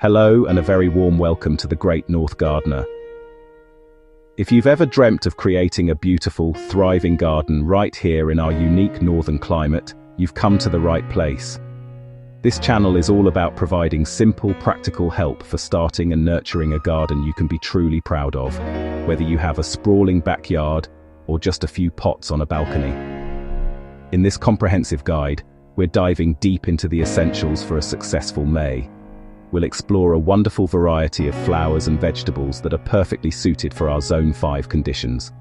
Hello and a very warm welcome to the Great North Gardener. If you've ever dreamt of creating a beautiful, thriving garden right here in our unique northern climate, you've come to the right place. This channel is all about providing simple, practical help for starting and nurturing a garden you can be truly proud of, whether you have a sprawling backyard or just a few pots on a balcony. In this comprehensive guide, we're diving deep into the essentials for a successful May. We'll explore a wonderful variety of flowers and vegetables that are perfectly suited for our Zone 5 conditions.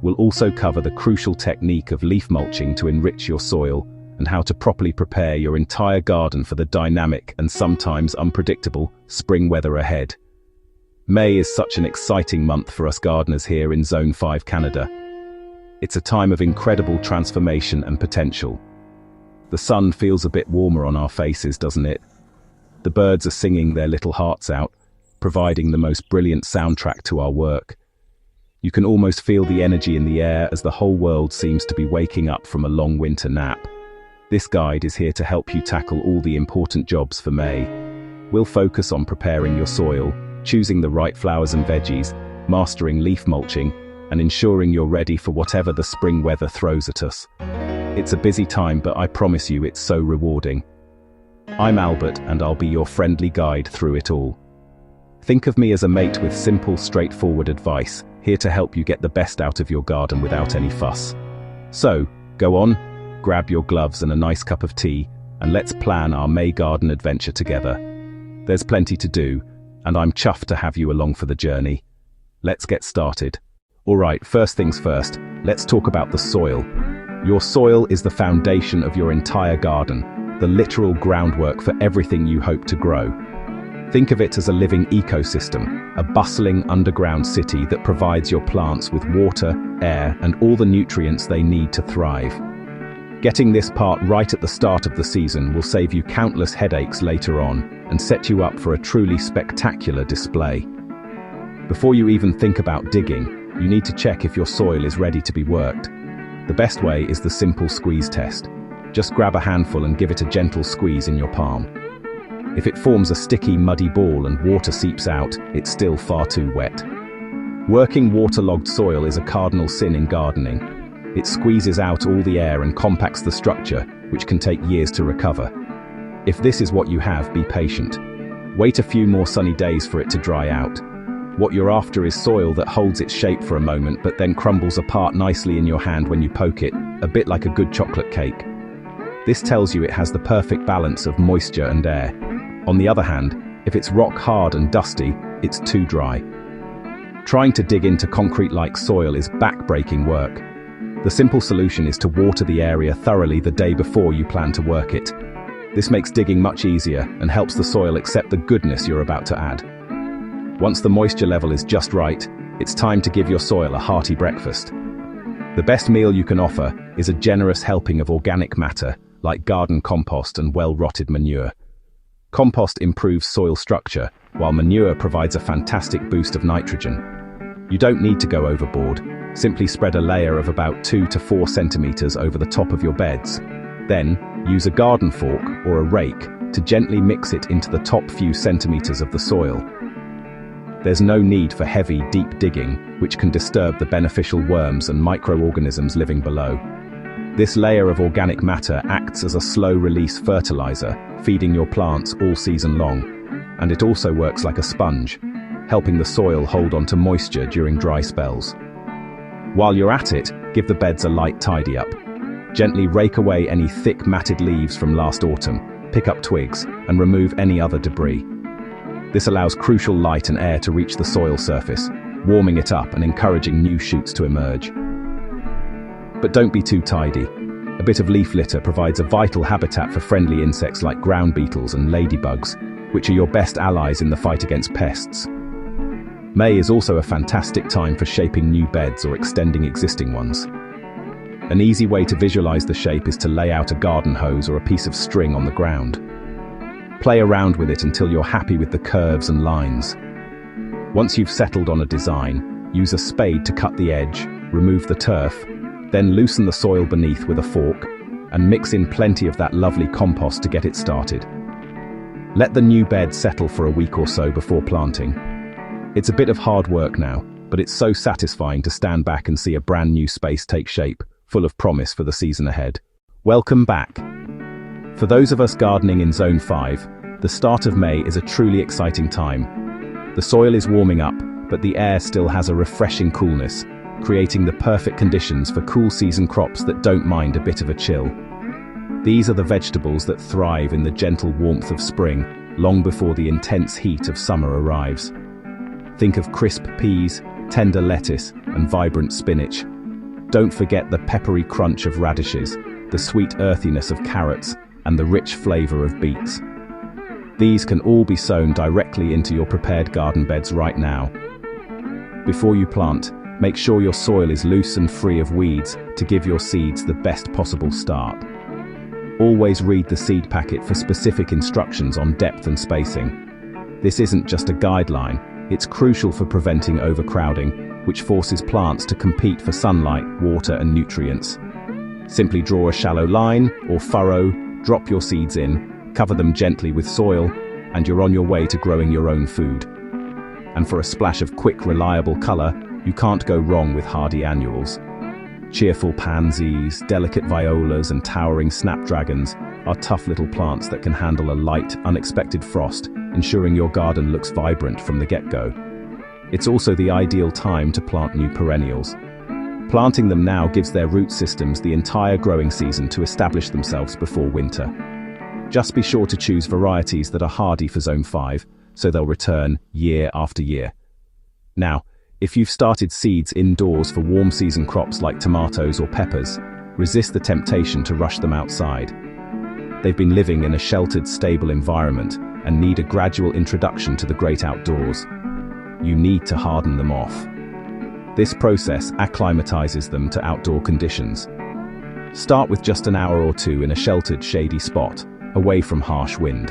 We'll also cover the crucial technique of leaf mulching to enrich your soil and how to properly prepare your entire garden for the dynamic and sometimes unpredictable spring weather ahead. May is such an exciting month for us gardeners here in Zone 5 Canada. It's a time of incredible transformation and potential. The sun feels a bit warmer on our faces, doesn't it? The birds are singing their little hearts out, providing the most brilliant soundtrack to our work. You can almost feel the energy in the air as the whole world seems to be waking up from a long winter nap. This guide is here to help you tackle all the important jobs for May. We'll focus on preparing your soil, choosing the right flowers and veggies, mastering leaf mulching, and ensuring you're ready for whatever the spring weather throws at us. It's a busy time, but I promise you it's so rewarding. I'm Albert, and I'll be your friendly guide through it all. Think of me as a mate with simple, straightforward advice, here to help you get the best out of your garden without any fuss. So, go on, grab your gloves and a nice cup of tea, and let's plan our May garden adventure together. There's plenty to do, and I'm chuffed to have you along for the journey. Let's get started. Alright, first things first, let's talk about the soil. Your soil is the foundation of your entire garden, the literal groundwork for everything you hope to grow. Think of it as a living ecosystem, a bustling underground city that provides your plants with water, air, and all the nutrients they need to thrive. Getting this part right at the start of the season will save you countless headaches later on and set you up for a truly spectacular display. Before you even think about digging, you need to check if your soil is ready to be worked. The best way is the simple squeeze test. Just grab a handful and give it a gentle squeeze in your palm. If it forms a sticky, muddy ball and water seeps out, it's still far too wet. Working waterlogged soil is a cardinal sin in gardening. It squeezes out all the air and compacts the structure, which can take years to recover. If this is what you have, be patient. Wait a few more sunny days for it to dry out. What you're after is soil that holds its shape for a moment but then crumbles apart nicely in your hand when you poke it, a bit like a good chocolate cake. This tells you it has the perfect balance of moisture and air. On the other hand, if it's rock hard and dusty, it's too dry. Trying to dig into concrete-like soil is back-breaking work. The simple solution is to water the area thoroughly the day before you plan to work it. This makes digging much easier and helps the soil accept the goodness you're about to add. Once the moisture level is just right, it's time to give your soil a hearty breakfast. The best meal you can offer is a generous helping of organic matter, like garden compost and well-rotted manure. Compost improves soil structure, while manure provides a fantastic boost of nitrogen. You don't need to go overboard. Simply spread a layer of about 2 to 4 centimeters over the top of your beds. Then, use a garden fork or a rake to gently mix it into the top few centimeters of the soil. There's no need for heavy, deep digging, which can disturb the beneficial worms and microorganisms living below. This layer of organic matter acts as a slow-release fertilizer, feeding your plants all season long, and it also works like a sponge, helping the soil hold onto moisture during dry spells. While you're at it, give the beds a light tidy up. Gently rake away any thick matted leaves from last autumn, pick up twigs, and remove any other debris. This allows crucial light and air to reach the soil surface, warming it up and encouraging new shoots to emerge. But don't be too tidy. A bit of leaf litter provides a vital habitat for friendly insects like ground beetles and ladybugs, which are your best allies in the fight against pests. May is also a fantastic time for shaping new beds or extending existing ones. An easy way to visualize the shape is to lay out a garden hose or a piece of string on the ground. Play around with it until you're happy with the curves and lines. Once you've settled on a design, use a spade to cut the edge, remove the turf, then loosen the soil beneath with a fork, and mix in plenty of that lovely compost to get it started. Let the new bed settle for a week or so before planting. It's a bit of hard work now, but it's so satisfying to stand back and see a brand new space take shape, full of promise for the season ahead. Welcome back. For those of us gardening in Zone 5, the start of May is a truly exciting time. The soil is warming up, but the air still has a refreshing coolness, creating the perfect conditions for cool season crops that don't mind a bit of a chill. These are the vegetables that thrive in the gentle warmth of spring, long before the intense heat of summer arrives. Think of crisp peas, tender lettuce, and vibrant spinach. Don't forget the peppery crunch of radishes, the sweet earthiness of carrots, and the rich flavor of beets. These can all be sown directly into your prepared garden beds right now. Before you plant, make sure your soil is loose and free of weeds to give your seeds the best possible start. Always read the seed packet for specific instructions on depth and spacing. This isn't just a guideline, it's crucial for preventing overcrowding, which forces plants to compete for sunlight, water, and nutrients. Simply draw a shallow line or furrow, drop your seeds in, cover them gently with soil, and you're on your way to growing your own food. And for a splash of quick, reliable color, you can't go wrong with hardy annuals. Cheerful pansies, delicate violas, and towering snapdragons are tough little plants that can handle a light, unexpected frost, ensuring your garden looks vibrant from the get-go. It's also the ideal time to plant new perennials. Planting them now gives their root systems the entire growing season to establish themselves before winter. Just be sure to choose varieties that are hardy for Zone 5, so they'll return year after year. Now, if you've started seeds indoors for warm season crops like tomatoes or peppers, resist the temptation to rush them outside. They've been living in a sheltered, stable environment and need a gradual introduction to the great outdoors. You need to harden them off. This process acclimatizes them to outdoor conditions. Start with just an hour or two in a sheltered, shady spot, away from harsh wind.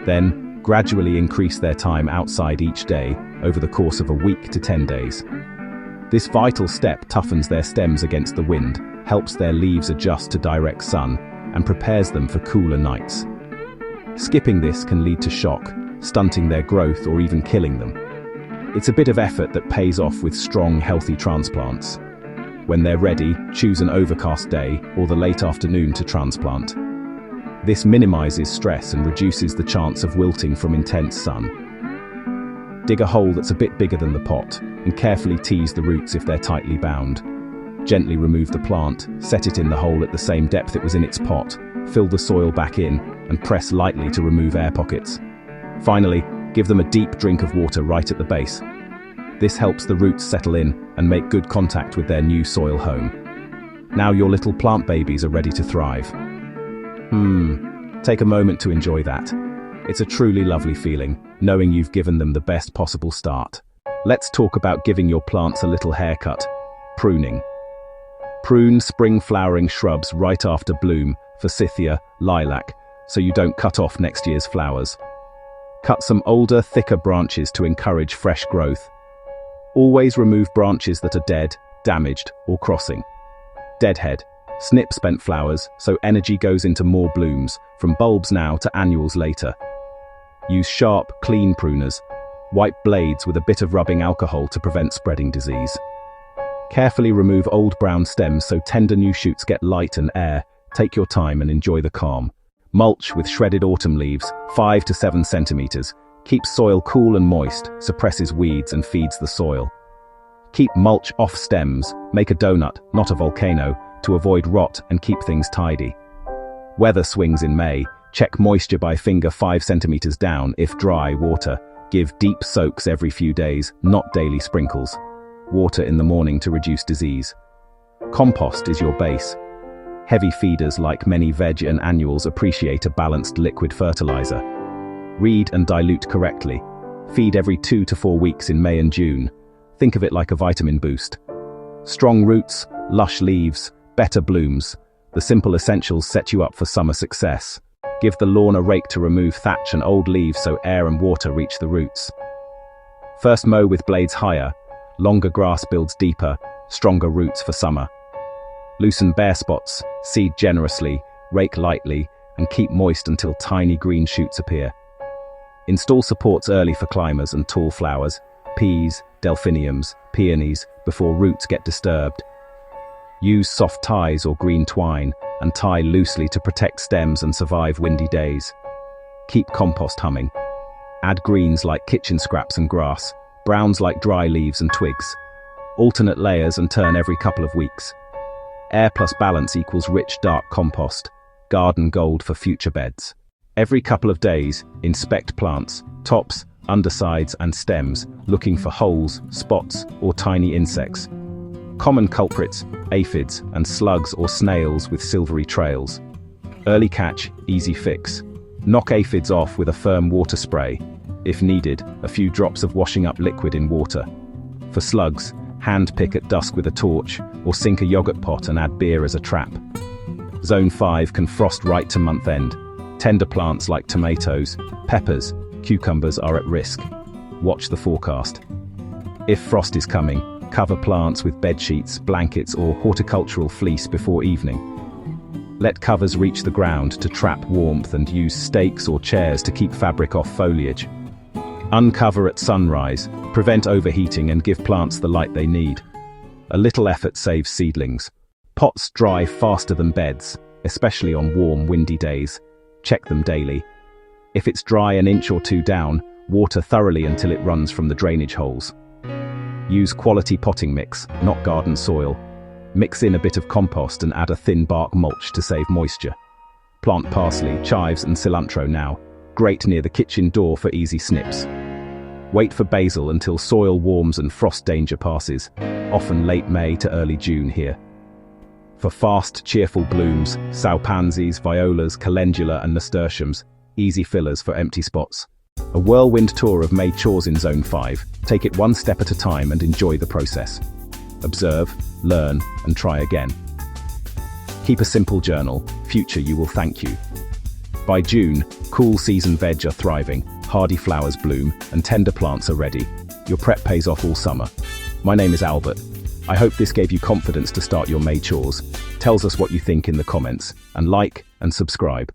Then, gradually increase their time outside each day over the course of a week to 10 days. This vital step toughens their stems against the wind, helps their leaves adjust to direct sun, and prepares them for cooler nights. Skipping this can lead to shock, stunting their growth or even killing them. It's a bit of effort that pays off with strong, healthy transplants. When they're ready, choose an overcast day or the late afternoon to transplant. This minimizes stress and reduces the chance of wilting from intense sun. Dig a hole that's a bit bigger than the pot and carefully tease the roots if they're tightly bound. Gently remove the plant, set it in the hole at the same depth it was in its pot, fill the soil back in, and press lightly to remove air pockets. Finally, give them a deep drink of water right at the base. This helps the roots settle in and make good contact with their new soil home. Now your little plant babies are ready to thrive. Take a moment to enjoy that. It's a truly lovely feeling, knowing you've given them the best possible start. Let's talk about giving your plants a little haircut. Pruning. Prune spring-flowering shrubs right after bloom, forsythia, lilac, so you don't cut off next year's flowers. Cut some older, thicker branches to encourage fresh growth. Always remove branches that are dead, damaged, or crossing. Deadhead. Snip spent flowers, so energy goes into more blooms, from bulbs now to annuals later. Use sharp, clean pruners. Wipe blades with a bit of rubbing alcohol to prevent spreading disease. Carefully remove old brown stems so tender new shoots get light and air. Take your time and enjoy the calm. Mulch with shredded autumn leaves, 5 to 7 centimeters. Keeps soil cool and moist, suppresses weeds and feeds the soil. Keep mulch off stems, make a donut, not a volcano, to avoid rot and keep things tidy. Weather swings in May. Check moisture by finger 5 centimeters down if dry water. Give deep soaks every few days, not daily sprinkles. Water in the morning to reduce disease. Compost is your base. Heavy feeders like many veg and annuals appreciate a balanced liquid fertilizer. Read and dilute correctly. Feed every 2 to 4 weeks in May and June. Think of it like a vitamin boost. Strong roots, lush leaves, better blooms. The simple essentials set you up for summer success. Give the lawn a rake to remove thatch and old leaves so air and water reach the roots. First mow with blades higher. Longer grass builds deeper, stronger roots for summer. Loosen bare spots, seed generously, rake lightly, and keep moist until tiny green shoots appear. Install supports early for climbers and tall flowers, peas, delphiniums, peonies, before roots get disturbed. Use soft ties or green twine and tie loosely to protect stems and survive windy days. Keep compost humming. Add greens like kitchen scraps and grass, browns like dry leaves and twigs. Alternate layers and turn every couple of weeks. Air plus balance equals rich, dark compost, garden gold for future beds. Every couple of days, inspect plants, tops, undersides and stems, looking for holes, spots, or tiny insects. Common culprits, aphids and slugs or snails with silvery trails. Early catch, easy fix. Knock aphids off with a firm water spray. If needed, a few drops of washing up liquid in water. For slugs, hand pick at dusk with a torch, or sink a yogurt pot and add beer as a trap. Zone 5 can frost right to month end. Tender plants like tomatoes, peppers, cucumbers are at risk. Watch the forecast. If frost is coming, cover plants with bed sheets, blankets or horticultural fleece before evening. Let covers reach the ground to trap warmth and use stakes or chairs to keep fabric off foliage. Uncover at sunrise, prevent overheating and give plants the light they need. A little effort saves seedlings. Pots dry faster than beds, especially on warm, windy days. Check them daily. If it's dry an inch or two down, water thoroughly until it runs from the drainage holes. Use quality potting mix, not garden soil. Mix in a bit of compost and add a thin bark mulch to save moisture. Plant parsley, chives and cilantro now. Grate near the kitchen door for easy snips. Wait for basil until soil warms and frost danger passes, often late May to early June here. For fast, cheerful blooms, sow pansies, violas, calendula and nasturtiums, easy fillers for empty spots. A whirlwind tour of May chores in Zone 5. Take it one step at a time and enjoy the process. Observe, learn, and try again. Keep a simple journal. Future you will thank you. By June, cool season veg are thriving, hardy flowers bloom, and tender plants are ready. Your prep pays off all summer. My name is Albert. I hope this gave you confidence to start your May chores. Tells us what you think in the comments, and like and subscribe.